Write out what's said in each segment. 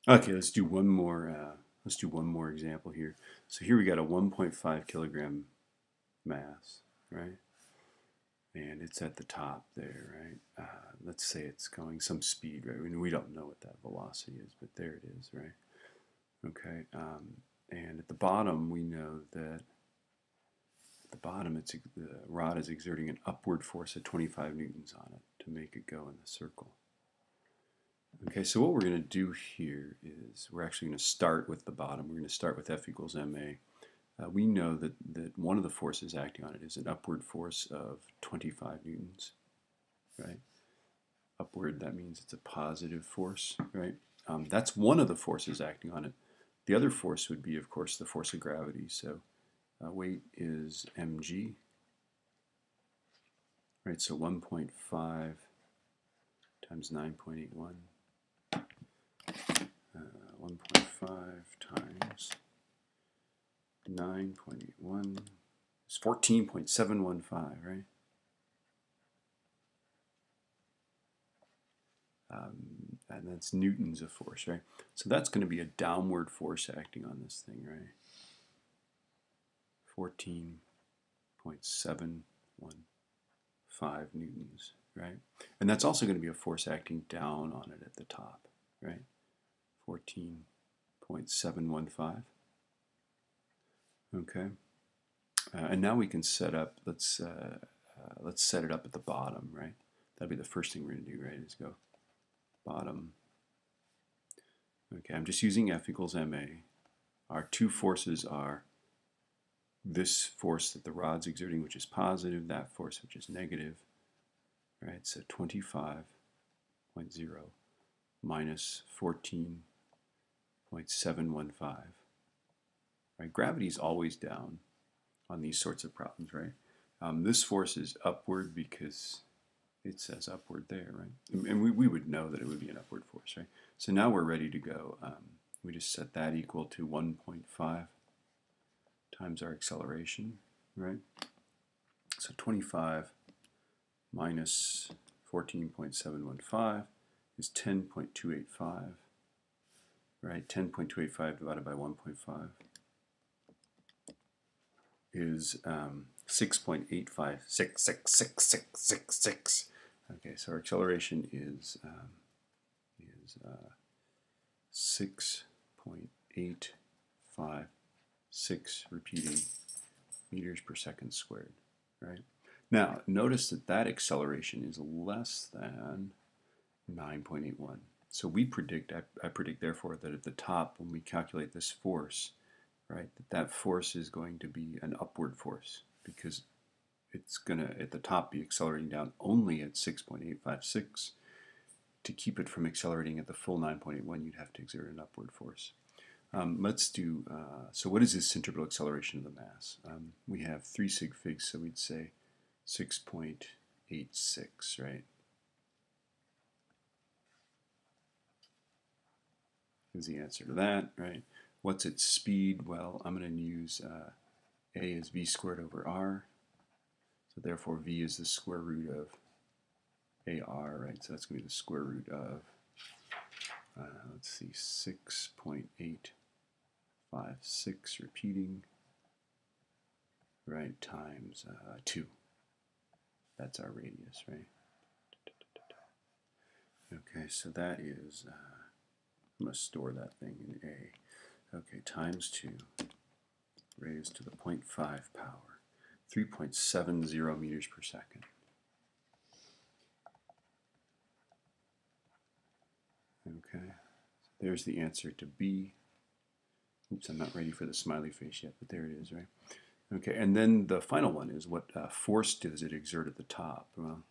Okay, let's do one more. Let's do one more example here. So here we got a 1.5 kilogram mass, right? And it's at the top there, right? Let's say it's going some speed, right? I mean, we don't know what that velocity is, but there it is, right? Okay. And at the bottom, we know that at the bottom, the rod is exerting an upward force of 25 newtons on it to make it go in the circle. Okay, so what we're going to do here is we're actually going to start with the bottom. We're going to start with F equals ma. We know that one of the forces acting on it is an upward force of 25 newtons, right? Upward, that means it's a positive force, right? That's one of the forces acting on it. The other force would be, of course, the force of gravity. So weight is mg, right? So 1.5 times 9.81. 1.5 times 9.81 is 14.715, right? And that's newtons of force, right? So that's going to be a downward force acting on this thing, right? 14.715 newtons, right? And that's also going to be a force acting down on it at the top, right? 14.715. Okay. And now we can set up, let's set it up at the bottom, right? That'd be the first thing we're going to do, right, is go bottom. Okay, I'm just using F equals ma. Our two forces are this force that the rod's exerting, which is positive, that force, which is negative, right? So 25.0 minus 14.715. Right? Gravity is always down on these sorts of problems, right? This force is upward because it says upward there, right? And we would know that it would be an upward force, right? So now we're ready to go. We just set that equal to 1.5 times our acceleration, right? So 25 minus 14.715 is 10.285, right? 10.285 divided by 1.5 is 6.85666666. Okay, so our acceleration is 6.856 repeating meters per second squared, right? Now, notice that that acceleration is less than 9.81. So we predict, I predict therefore that at the top, when we calculate this force, right, that force is going to be an upward force because it's going to, at the top, be accelerating down only at 6.856. To keep it from accelerating at the full 9.81, you'd have to exert an upward force. Let's do, so what is this centripetal acceleration of the mass? We have 3 sig figs, so we'd say 6.86, right? Is the answer to that, right? What's its speed? Well, I'm going to use a is v squared over r. So therefore, v is the square root of ar, right? So that's going to be the square root of, let's see, 6.856 repeating, right, times 2. That's our radius, right? Okay, so that is, I'm going to store that thing in A. Okay, times 2 raised to the 0.5 power, 3.70 meters per second. Okay, so there's the answer to B. Oops, I'm not ready for the smiley face yet, but there it is, right? Okay, and then the final one is what force does it exert at the top? Well,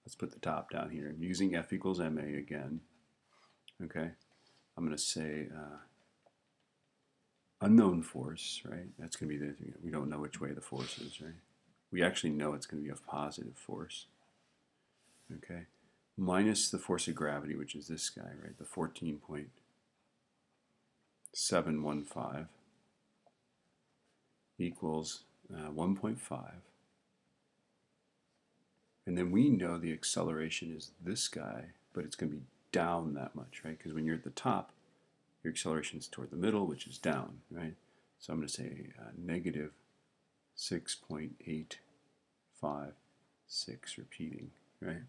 let's put the top down here. I'm using F equals ma again. Okay, I'm going to say unknown force, right? That's going to be the, we don't know which way the force is, right? We actually know it's going to be a positive force. Okay, minus the force of gravity, which is this guy, right? The 14.715 equals 1.5. And then we know the acceleration is this guy, but it's going to be down that much, right? Because when you're at the top, your acceleration is toward the middle, which is down, right? So I'm going to say negative 6.856 repeating, right?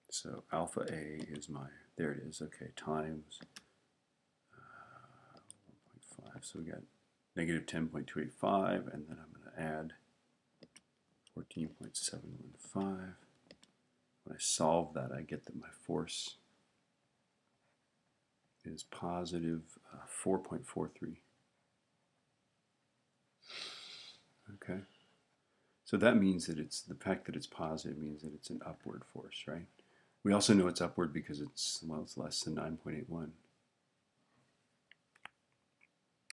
So alpha A is my, there it is, okay, times 1.5. So we got negative 10.285, and then I'm going to add 14.715. When I solve that, I get that my force is positive 4.43. Okay, so that means that it's, the fact that it's positive means that it's an upward force, right? We also know it's upward because it's, well, it's less than 9.81.